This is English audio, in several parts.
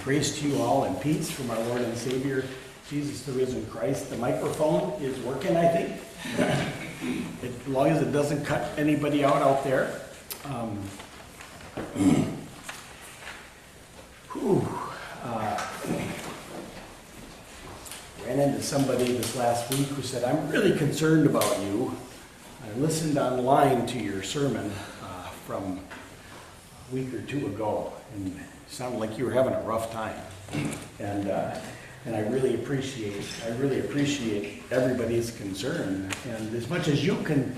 Grace to you all and peace from our Lord and Savior, Jesus the risen Christ. The microphone is working, I think. As long as it doesn't cut anybody out there. Ran into somebody this last week who said, I'm really concerned about you. I listened online to your sermon from a week or two ago, and it sounded like you were having a rough time. And I really appreciate everybody's concern. And as much as you can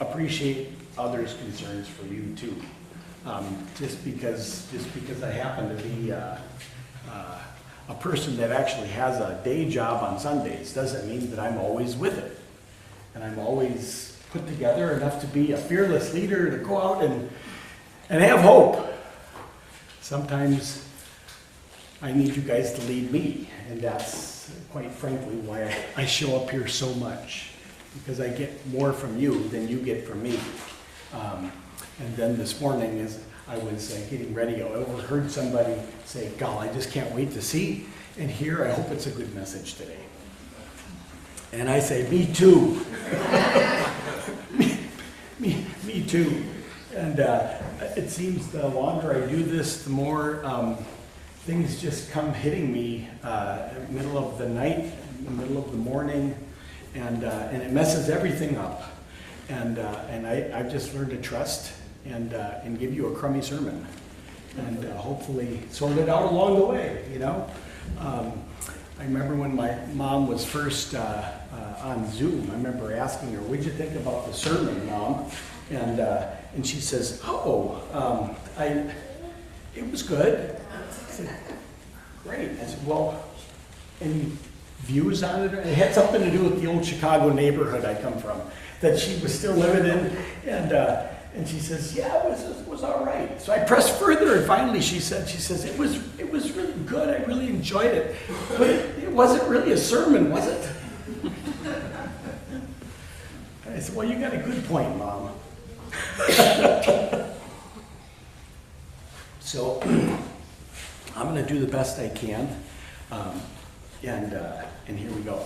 appreciate others' concerns for you too. Just because I happen to be a person that actually has a day job on Sundays doesn't mean that I'm always with it. And I'm always put together enough to be a fearless leader to go out and have hope. Sometimes I need you guys to lead me, and that's quite frankly why I show up here so much, because I get more from you than you get from me. And then this morning, as I was getting ready, I overheard somebody say, "God, I just can't wait to see and hear. I hope it's a good message today." And I say, "Me too." me too. And it seems the longer I do this, the more things just come hitting me middle of the night, middle of the morning, and it messes everything up. And I've just learned to trust and give you a crummy sermon, and hopefully sort it out along the way. You know, I remember when my mom was first on Zoom. I remember asking her, "What'd you think about the sermon, Mom?" And she says, it was good. I said, "Great." I said, "Well, any views on it?" It had something to do with the old Chicago neighborhood I come from, that she was still living in, and she says, "Yeah, it was all right." So I pressed further, and finally she says, it was really good. I really enjoyed it, but it wasn't really a sermon, was it? I said, "Well, you got a good point, Mom." So I'm going to do the best I can, and here we go.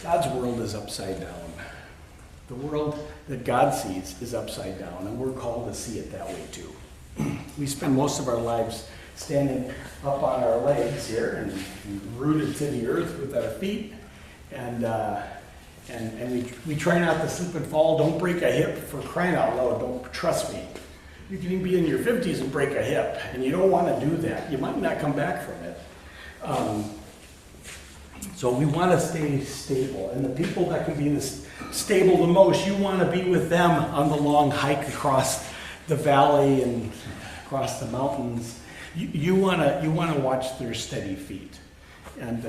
God's world is upside down. The world that God sees is upside down, and we're called to see it that way too. We spend most of our lives standing up on our legs here and rooted to the earth with our feet, and we try not to slip and fall. Don't break a hip, for crying out loud. Don't, trust me. You can be in your 50s and break a hip, and you don't want to do that. You might not come back from it. So we want to stay stable, and the people that can be stable the most, you want to be with them on the long hike across the valley and across the mountains. You want to watch their steady feet, and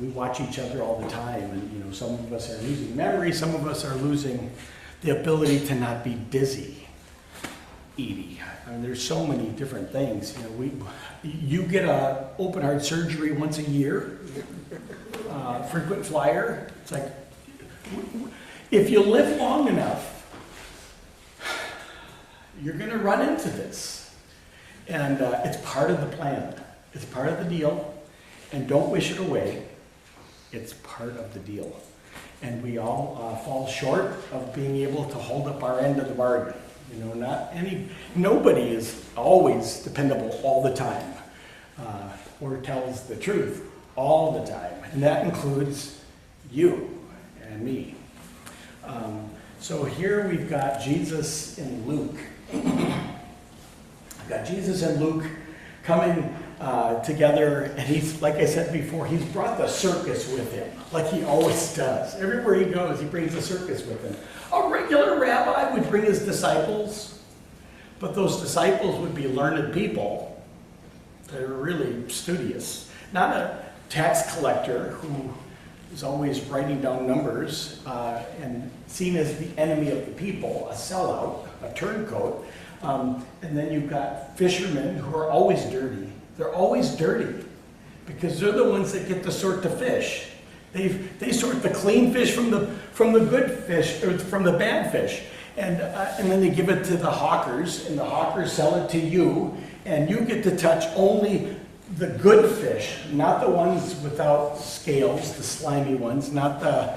we watch each other all the time. And some of us are losing memory, some of us are losing the ability to not be dizzy. Edie, I mean, there's so many different things. You get a open heart surgery once a year. Frequent flyer. It's like, if you live long enough, you're going to run into this. And it's part of the plan. It's part of the deal. And don't wish it away. It's part of the deal. And we all fall short of being able to hold up our end of the bargain. Nobody is always dependable all the time, or tells the truth all the time, and that includes you and me. So here we've got Jesus and Luke. I've got Jesus and Luke coming together, and he's, like I said before, he's brought the circus with him, like he always does. Everywhere he goes, he brings the circus with him. A regular rabbi would bring his disciples, but those disciples would be learned people that are really studious, not a tax collector who is always writing down numbers and seen as the enemy of the people, a sellout, a turncoat. And then you've got fishermen who are always dirty. They're always dirty because they're the ones that get to sort the fish. They sort the clean fish from the good fish, or from the bad fish. And then they give it to the hawkers, and the hawkers sell it to you, and you get to touch only the good fish, not the ones without scales, the slimy ones, not the,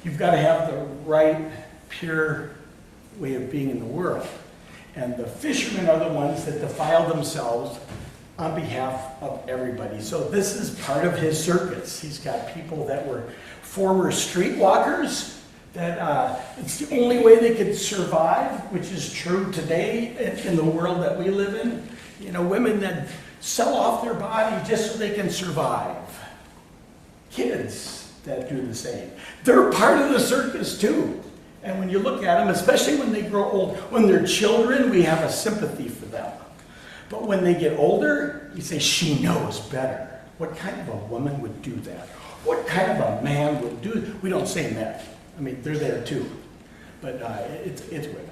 you've got to have the right, pure way of being in the world. And the fishermen are the ones that defile themselves on behalf of everybody. So this is part of his circus. He's got people that were former streetwalkers, that it's the only way they could survive, which is true today in the world that we live in. Women that sell off their body just so they can survive. Kids that do the same. They're part of the circus too. And when you look at them, especially when they grow old, when they're children, we have a sympathy for them. But when they get older, you say, she knows better. What kind of a woman would do that? What kind of a man would do that? We don't say men. I mean, they're there too. But it's women.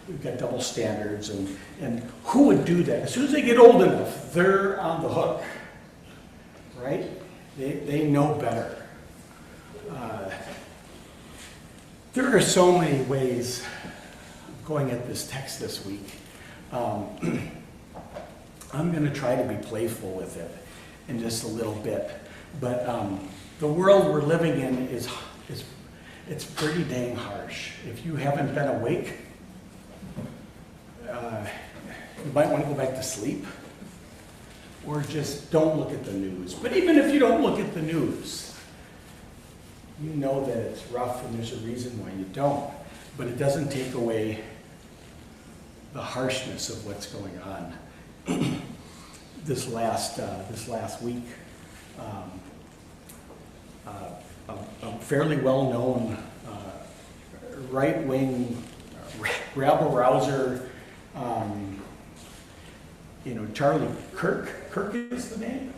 We've got double standards, and who would do that? As soon as they get old enough, they're on the hook, right? They know better. There are so many ways going at this text this week. I'm going to try to be playful with it in just a little bit, but the world we're living in is it's pretty dang harsh. If you haven't been awake, you might want to go back to sleep, or just don't look at the news. But even if you don't look at the news, you know that it's rough and there's a reason why you don't. But it doesn't take away the harshness of what's going on. This last week, a fairly well-known right-wing rabble-rouser, Charlie Kirk is the name,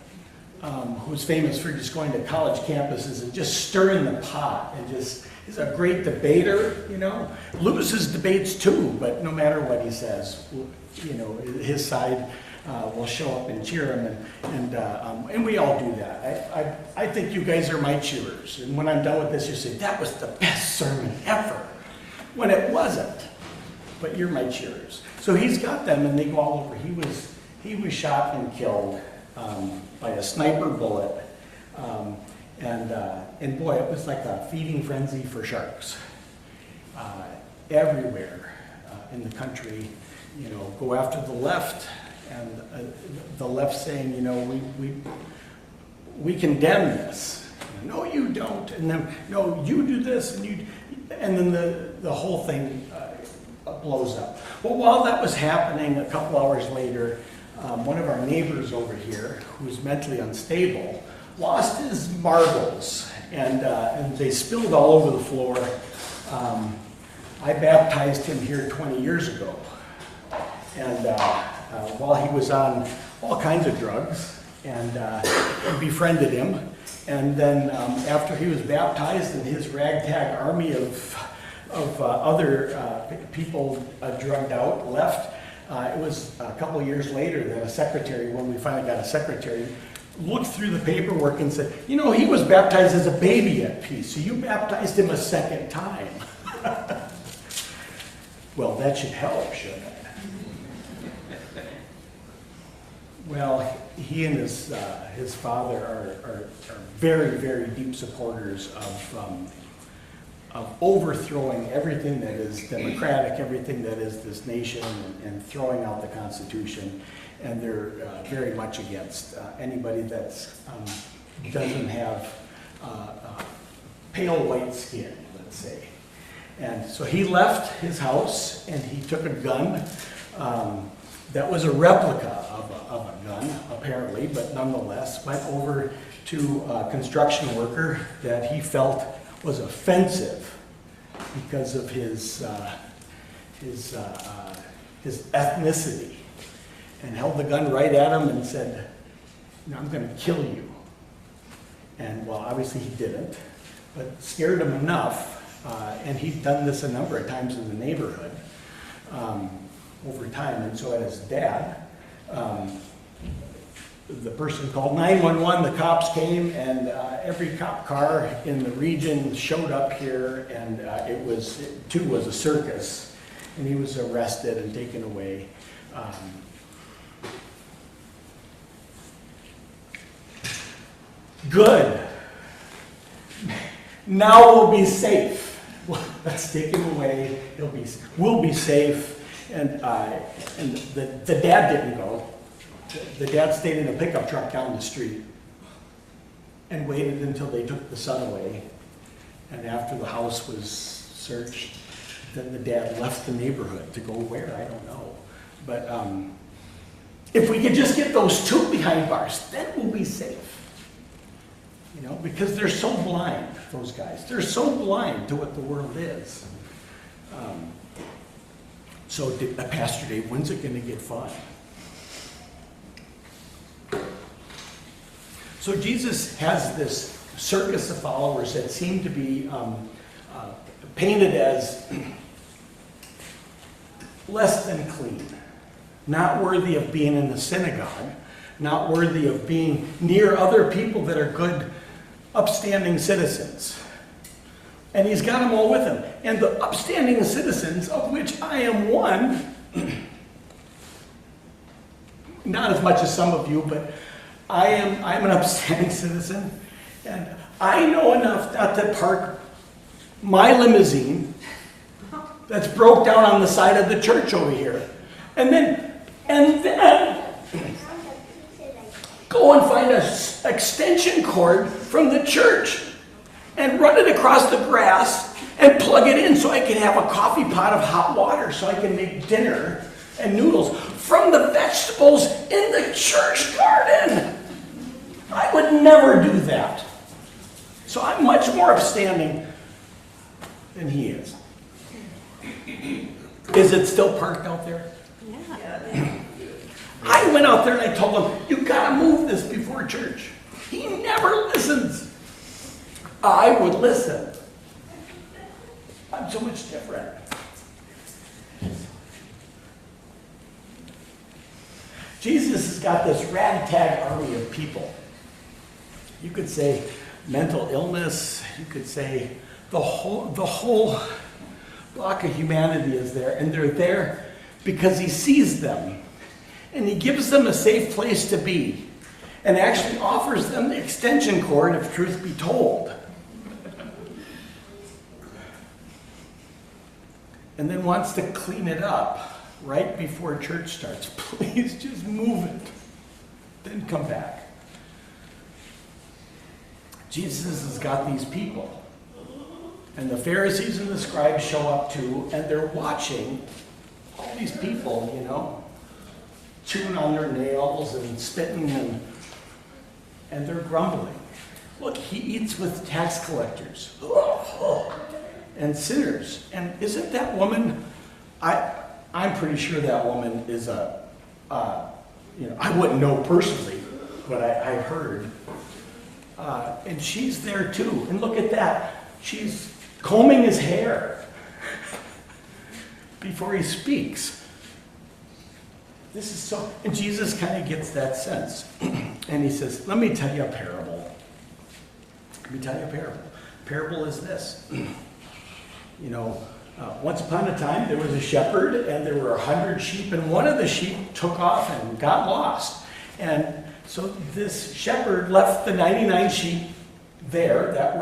who's famous for just going to college campuses and just stirring the pot, and just is a great debater, loses debates too, but no matter what he says, his side will show up and cheer him, and we all do that. I think you guys are my cheerers, and when I'm done with this, you say, that was the best sermon ever, when it wasn't, but you're my cheerers. So he's got them, and they go all over. He was shot and killed by a sniper bullet, and boy, it was like a feeding frenzy for sharks. Everywhere in the country, go after the left, and the left saying, we condemn this. No, you don't. And then, no, you do this, and then the whole thing blows up. Well, while that was happening, a couple hours later, one of our neighbors over here, who's mentally unstable, lost his marbles, and they spilled all over the floor. I baptized him here 20 years ago, and while he was on all kinds of drugs, and befriended him. And then after he was baptized, and his ragtag army of other people drugged out left, it was a couple years later that a secretary, when we finally got a secretary, looked through the paperwork and said, he was baptized as a baby at Peace, so you baptized him a second time. Well, that should help, shouldn't it? Well, he and his father are very, very deep supporters of overthrowing everything that is democratic, everything that is this nation, and throwing out the Constitution. And they're very much against anybody that doesn't have pale white skin, let's say. And so he left his house, and he took a gun that was a replica of a gun, apparently, but nonetheless went over to a construction worker that he felt was offensive because of his ethnicity, and held the gun right at him and said, I'm going to kill you. And well, obviously he didn't, but scared him enough, and he'd done this a number of times in the neighborhood over time. And so his dad the person called 911, the cops came, and every cop car in the region showed up here, and it was a circus, and he was arrested and taken away. Good. Now we'll be safe. Let's take him away. We'll be safe. And the dad didn't go. The dad stayed in a pickup truck down the street and waited until they took the son away. And after the house was searched, then the dad left the neighborhood to go where, I don't know. But if we could just get those two behind bars, then we'll be safe. You know, because they're so blind, those guys. They're so blind to what the world is. So, Pastor Dave, when's it going to get fun? So Jesus has this circus of followers that seem to be painted as less than clean, not worthy of being in the synagogue, not worthy of being near other people that are good, upstanding citizens. And he's got them all with him. And the upstanding citizens, of which I am one, not as much as some of you, but I'm an upstanding citizen, and I know enough not to park my limousine that's broke down on the side of the church over here. And then go and find an extension cord from the church and run it across the grass and plug it in so I can have a coffee pot of hot water so I can make dinner and noodles from the vegetables in the church garden. I would never do that. So I'm much more upstanding than he is. Is it still parked out there? Yeah. I went out there and I told him, you gotta move this before church. He never listens. I would listen. I'm so much different. Jesus has got this ragtag army of people. You could say mental illness. You could say the whole block of humanity is there, and they're there because he sees them, and he gives them a safe place to be, and actually offers them the extension cord, if truth be told. And then wants to clean it up right before church starts. Please just move it. Then come back. Jesus has got these people. And the Pharisees and the scribes show up too, and they're watching all these people, you know, chewing on their nails and spitting, and they're grumbling. Look, he eats with tax collectors. And sinners. And isn't that woman, I'm pretty sure that woman is I wouldn't know personally, but I heard. And she's there too. And look at that. She's combing his hair before he speaks. This is so, and Jesus kind of gets that sense. And he says, let me tell you a parable. Let me tell you a parable. Parable is this. You know, once upon a time, there was a shepherd, and there were 100 sheep, and one of the sheep took off and got lost. And so this shepherd left the 99 sheep there that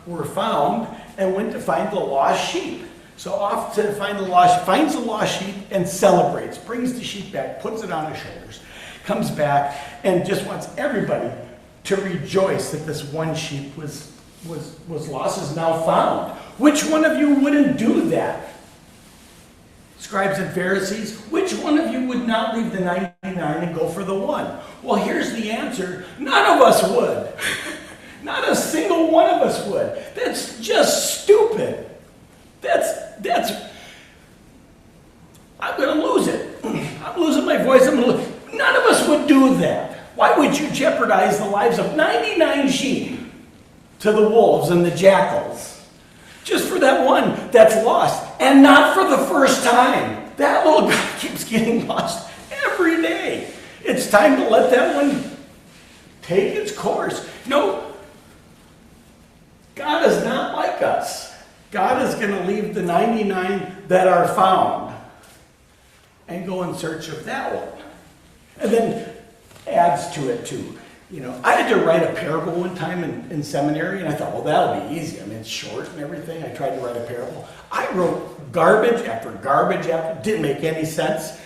were found and went to find the lost sheep. So off to find the lost, finds the lost sheep and celebrates, brings the sheep back, puts it on his shoulders, comes back, and just wants everybody to rejoice that this one sheep was lost, is now found. Which one of you wouldn't do that? Scribes and Pharisees, which one of you would not leave the 99 and go for the one? Well, here's the answer. None of us would. Not a single one of us would. That's just stupid. That's I'm going to lose it. I'm losing my voice. None of us would do that. Why would you jeopardize the lives of 99 sheep to the wolves and the jackals just for that one that's lost, and not for the first time? That little guy keeps getting lost every day. It's time to let that one take its course. No, God is not like us. God is going to leave the 99 that are found and go in search of that one. And then adds to it too. You know, I had to write a parable one time in seminary, and I thought, well, that'll be easy. I mean, it's short and everything. I tried to write a parable. I wrote garbage after garbage after, didn't make any sense.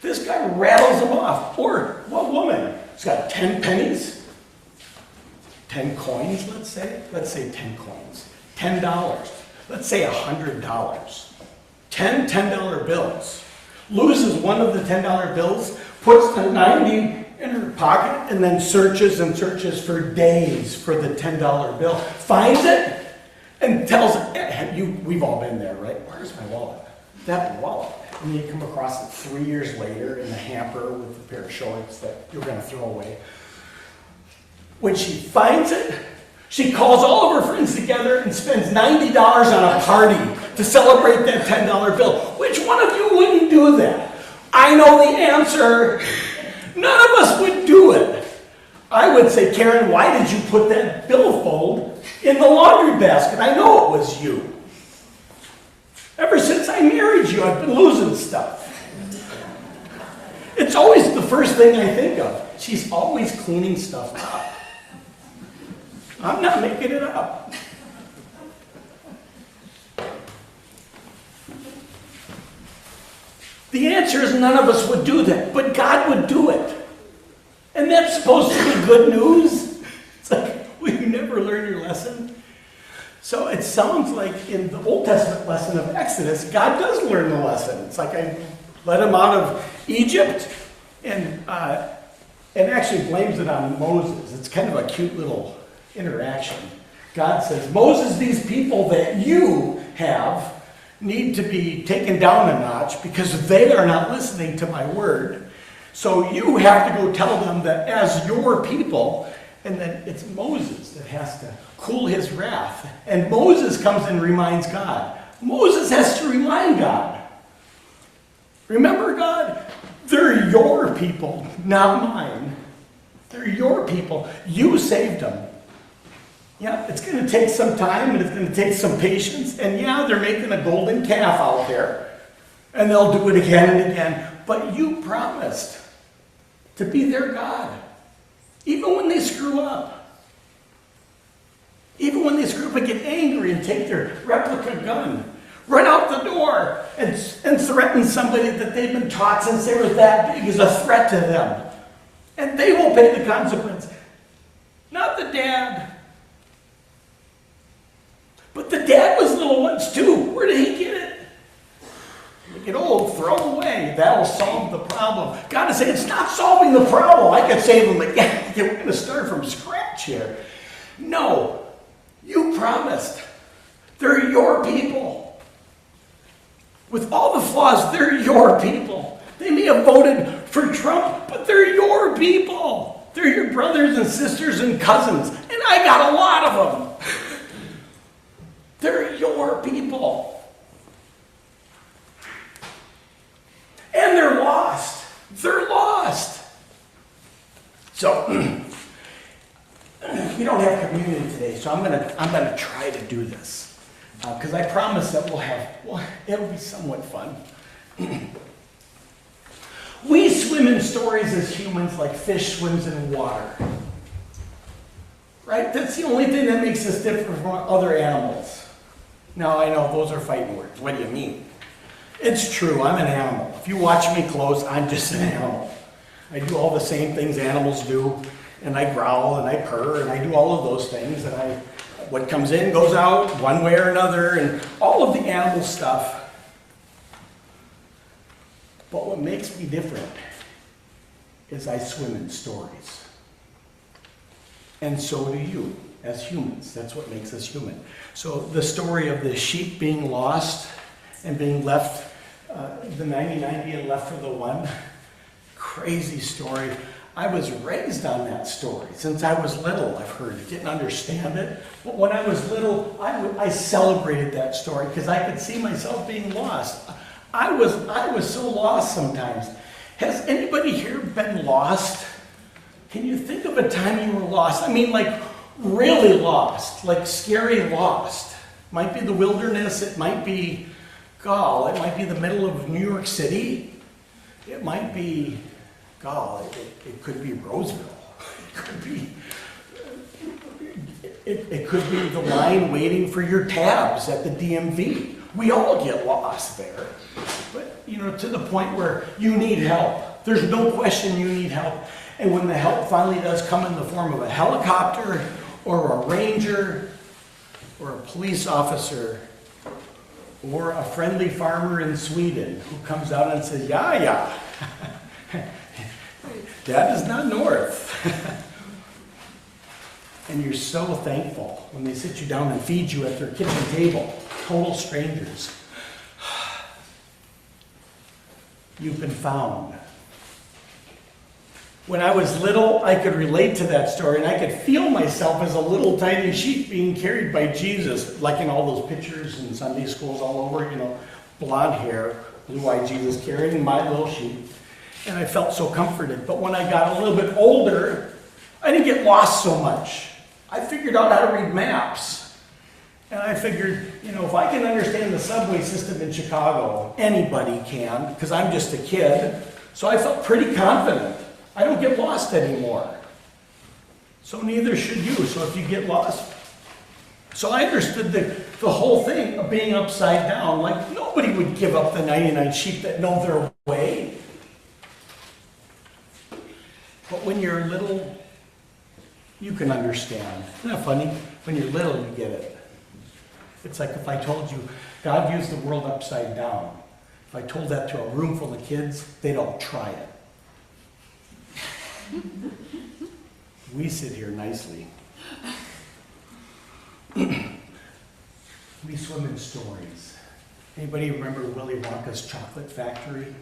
This guy rattles them off. Or, what woman? It's got 10 pennies, 10 coins, let's say. Let's say 10 coins. $10. Let's say $100. 10 $10 bills. Loses one of the $10 bills, puts the 90 in her pocket, and then searches and searches for days for the $10 bill. Finds it and tells it, we've all been there, right? Where's my wallet? That wallet. And you come across it 3 years later in the hamper with a pair of shorts that you're going to throw away. When she finds it, she calls all of her friends together and spends $90 on a party to celebrate that $10 bill. Which one of you wouldn't do that? I know the answer. None of us would do it. I would say, Karen, why did you put that billfold in the laundry basket? I know it was you. Ever since I married you, I've been losing stuff. It's always the first thing I think of. She's always cleaning stuff up. I'm not making it up. The answer is none of us would do that, but God would do it. And that's supposed to be good news. It's like, will you never learn your lesson? So it sounds like in the Old Testament lesson of Exodus, God does learn the lesson. It's like I let him out of Egypt and actually blames it on Moses. It's kind of a cute little interaction. God says, Moses, these people that you have need to be taken down a notch because they are not listening to my word. So you have to go tell them that as your people, and then it's Moses that has to cool his wrath. And Moses comes and reminds God. Moses has to remind God. Remember, God, they're your people, not mine. They're your people. You saved them. Yeah, it's going to take some time and it's going to take some patience. And yeah, they're making a golden calf out there. And they'll do it again and again. But you promised to be their God. Even when they screw up. Even when they screw up and get angry and take their replica gun. Run out the door and threaten somebody that they've been taught since they were that big is a threat to them. And they will pay the consequence. Not the dad. But the dad was little ones too. Where did he get it? You get old, throw it away. That'll solve the problem. God is saying, it's not solving the problem. I could save them again. We're going to start from scratch here. No. You promised. They're your people. With all the flaws, they're your people. They may have voted for Trump, but they're your people. They're your brothers and sisters and cousins. And I got a lot of them. They're your people. And they're lost. They're lost. So, we don't have community today, so I'm gonna try to do this. Because I promise that it'll be somewhat fun. We swim in stories as humans like fish swims in water. Right? That's the only thing that makes us different from other animals. Now, I know those are fighting words. What do you mean? It's true, I'm an animal. If you watch me close, I'm just an animal. I do all the same things animals do, and I growl and I purr and I do all of those things, and what comes in goes out one way or another, and all of the animal stuff. But what makes me different is I swim in stories. And so do you. As humans. That's what makes us human. So the story of the sheep being lost and being left, the 90 and left for the one, crazy story. I was raised on that story. Since I was little, I've heard it. Didn't understand it. But when I was little, I celebrated that story because I could see myself being lost. I was so lost sometimes. Has anybody here been lost? Can you think of a time you were lost? I mean, like really lost, like scary lost. Might be the wilderness, it might be Gaul, it might be the middle of New York City, it might be Gaul, it could be Roseville, it could be the line waiting for your tabs at the DMV. We all get lost there, but you know, to the point where you need help. There's no question you need help. And when the help finally does come in the form of a helicopter or a ranger or a police officer or a friendly farmer in Sweden who comes out and says, yeah, that is not north. And you're so thankful when they sit you down and feed you at their kitchen table, total strangers. You've been found. When I was little, I could relate to that story, and I could feel myself as a little tiny sheep being carried by Jesus, like in all those pictures in Sunday schools all over, you know, blonde hair, blue-eyed Jesus carrying my little sheep. And I felt so comforted. But when I got a little bit older, I didn't get lost so much. I figured out how to read maps. And I figured, you know, if I can understand the subway system in Chicago, anybody can, because I'm just a kid. So I felt pretty confident. I don't get lost anymore. So neither should you. So if you get lost. So I understood the whole thing of being upside down. Like nobody would give up the 99 sheep that know their way. But when you're little, you can understand. Isn't that funny? When you're little, you get it. It's like if I told you God views the world upside down. If I told that to a room full of kids, they'd all try it. We sit here nicely. We swim in stories. Anybody remember Willy Wonka's Chocolate Factory?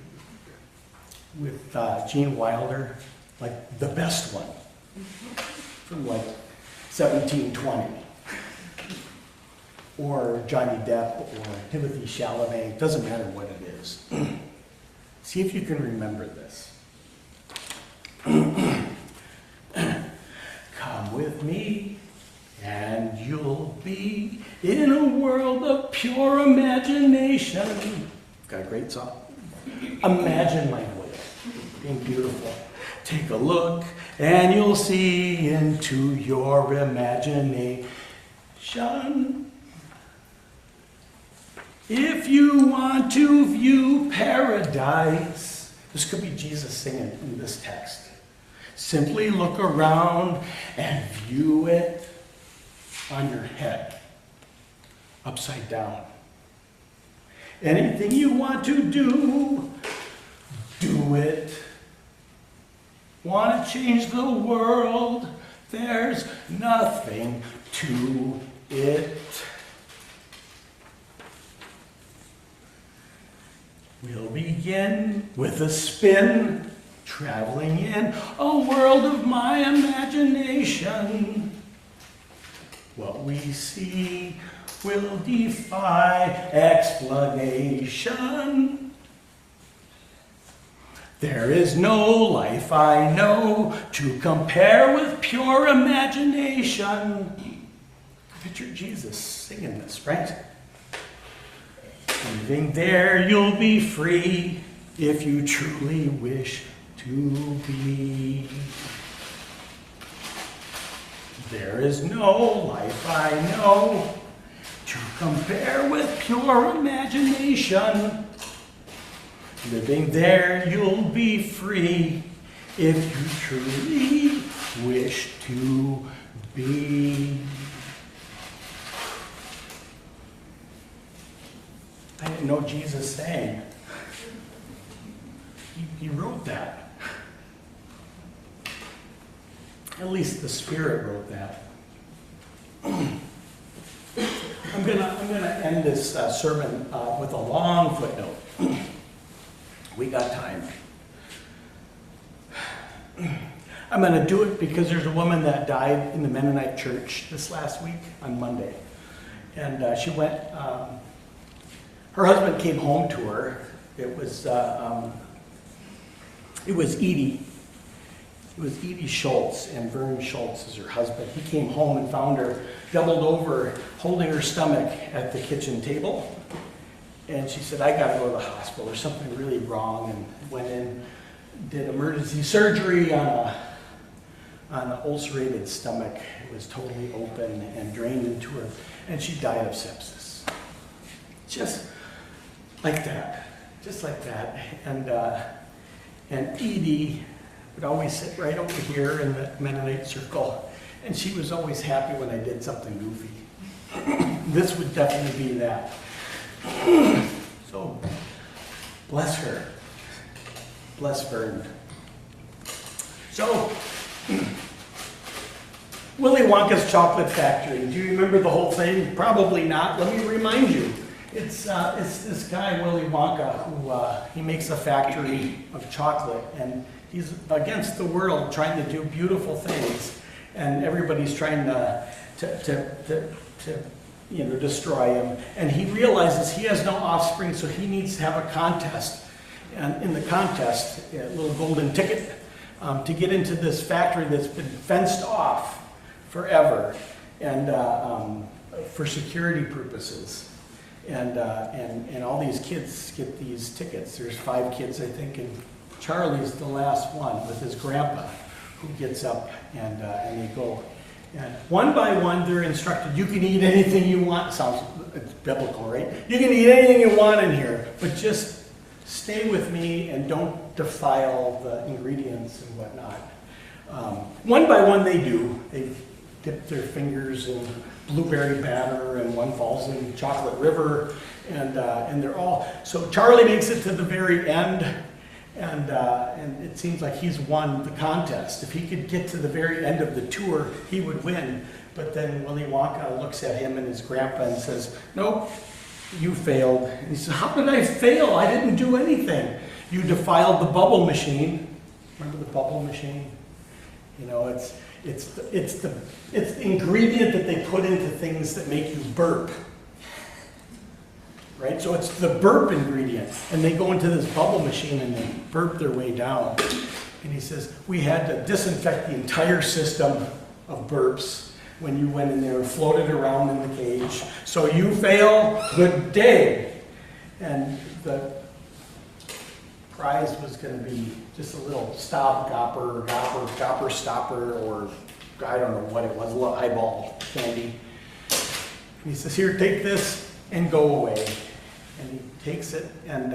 With Gene Wilder, like the best one, from like 1720. Or Johnny Depp or Timothy Chalamet, doesn't matter what it is. See if you can remember this. Come with me and you'll be in a world of pure imagination. Got a great song. Imagine my voice being beautiful. Take a look and you'll see into your imagination. If you want to view paradise, this could be Jesus singing in this text. Simply look around and view it on your head, upside down. Anything you want to do, do it. Want to change the world? There's nothing to it. We'll begin with a spin, traveling in a world of my imagination. What we see will defy explanation. There is no life I know to compare with pure imagination. Picture Jesus singing this, right? Living there, you'll be free if you truly wish to be. There is no life I know to compare with pure imagination. Living there, you'll be free if you truly wish to be. I didn't know Jesus sang. He wrote that. At least the Spirit wrote that. I'm gonna end this sermon with a long footnote. We got time. I'm gonna do it because there's a woman that died in the Mennonite church this last week on Monday, and she went. Her husband came home to her. It was Edie. It was Edie Schultz, and Vern Schultz is her husband. He came home and found her doubled over, holding her stomach at the kitchen table. And she said, I gotta go to the hospital. There's something really wrong. And went in, did emergency surgery on an ulcerated stomach. It was totally open and drained into her. And she died of sepsis. Just like that. Just like that. And Edie would always sit right over here in the Mennonite circle. And she was always happy when I did something goofy. This would definitely be that. So, bless her. Bless Vern. So, Willy Wonka's Chocolate Factory. Do you remember the whole thing? Probably not. Let me remind you. It's this guy, Willy Wonka, who he makes a factory of chocolate, and he's against the world trying to do beautiful things, and everybody's trying to destroy him. And he realizes he has no offspring, so he needs to have a contest. And in the contest, a little golden ticket to get into this factory that's been fenced off forever, and for security purposes. And all these kids get these tickets. There's 5 kids, I think, and Charlie's the last one with his grandpa, who gets up and they go. And one by one, they're instructed, you can eat anything you want. Sounds it's biblical, right? You can eat anything you want in here, but just stay with me and don't defile the ingredients and whatnot. One by one, they do. They dip their fingers in blueberry batter, and one falls in chocolate river, and they're all. So Charlie makes it to the very end. And it seems like he's won the contest. If he could get to the very end of the tour, he would win. But then Willy Wonka looks at him and his grandpa and says, nope, you failed. And he says, how did I fail? I didn't do anything. You defiled the bubble machine. Remember the bubble machine? You know, it's the ingredient that they put into things that make you burp. Right? So it's the burp ingredient. And they go into this bubble machine and they burp their way down. And he says, we had to disinfect the entire system of burps when you went in there and floated around in the cage. So you fail, good day. And the prize was going to be just a little gopper stopper, or I don't know what it was, a little eyeball candy. And he says, here, take this and go away. And he takes it, and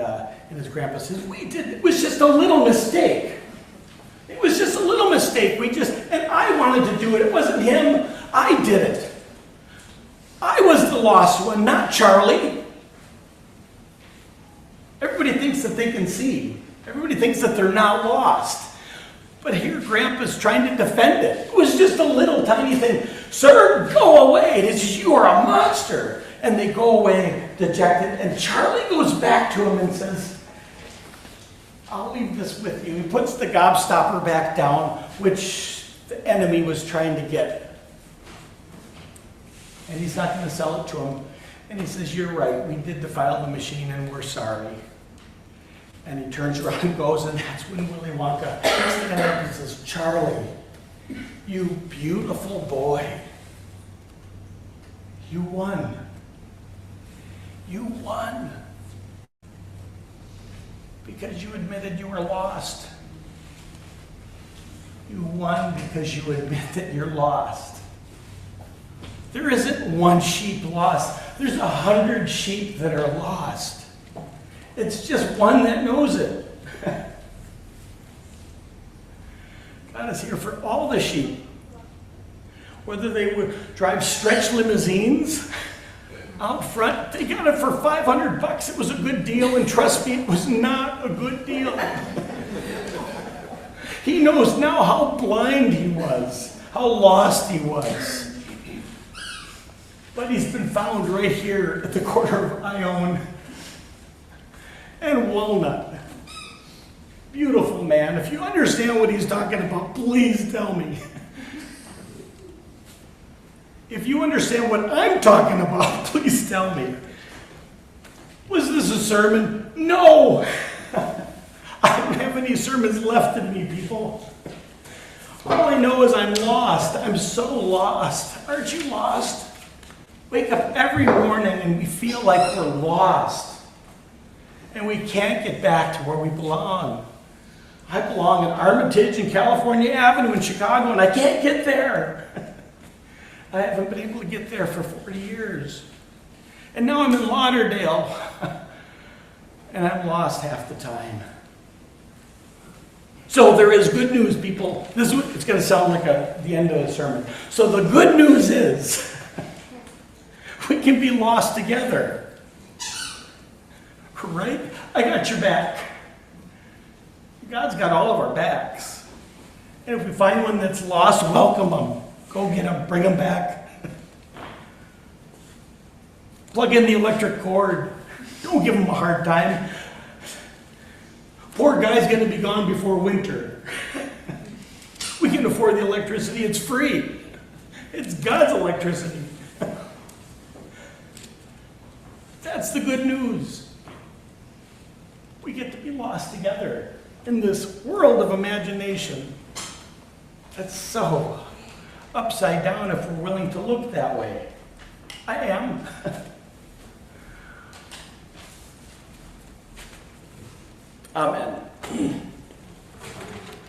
his grandpa says, it was just a little mistake. It was just a little mistake. And I wanted to do it. It wasn't him. I did it. I was the lost one, not Charlie. Everybody thinks that they can see. Everybody thinks that they're not lost. But here Grandpa's trying to defend it. It was just a little tiny thing. Sir, go away. It is, you are a monster. And they go away dejected. And Charlie goes back to him and says, I'll leave this with you. He puts the gobstopper back down, which the enemy was trying to get. And he's not going to sell it to him. And he says, you're right. We did defile the machine and we're sorry. And he turns around and goes, and that's when Willy Wonka stands up and says, Charlie, you beautiful boy. You won. You won. Because you admitted you were lost. You won because you admit that you're lost. There isn't one sheep lost. There's 100 sheep that are lost. It's just one that knows it. God is here for all the sheep. Whether they would drive stretch limousines out front, they got it for $500. It was a good deal, and trust me, it was not a good deal. He knows now how blind he was, how lost he was. But he's been found right here at the corner of Ione and Walnut. Beautiful man. If you understand what he's talking about, please tell me. If you understand what I'm talking about, please tell me. Was this a sermon? No! I don't have any sermons left in me, people. All I know is I'm lost. I'm so lost. Aren't you lost? Wake up every morning and we feel like we're lost. And we can't get back to where we belong. I belong in Armitage and California Avenue in Chicago, and I can't get there. I haven't been able to get there for 40 years. And now I'm in Lauderdale, and I'm lost half the time. So there is good news, people. It's going to sound like the end of the sermon. So the good news is we can be lost together. Right? I got your back. God's got all of our backs. And if we find one that's lost, welcome them. Go get them, bring them back. Plug in the electric cord. Don't give them a hard time. Poor guy's going to be gone before winter. We can afford the electricity, it's free. It's God's electricity. That's the good news. We get to be lost together in this world of imagination. That's so upside down if we're willing to look that way. I am. Amen.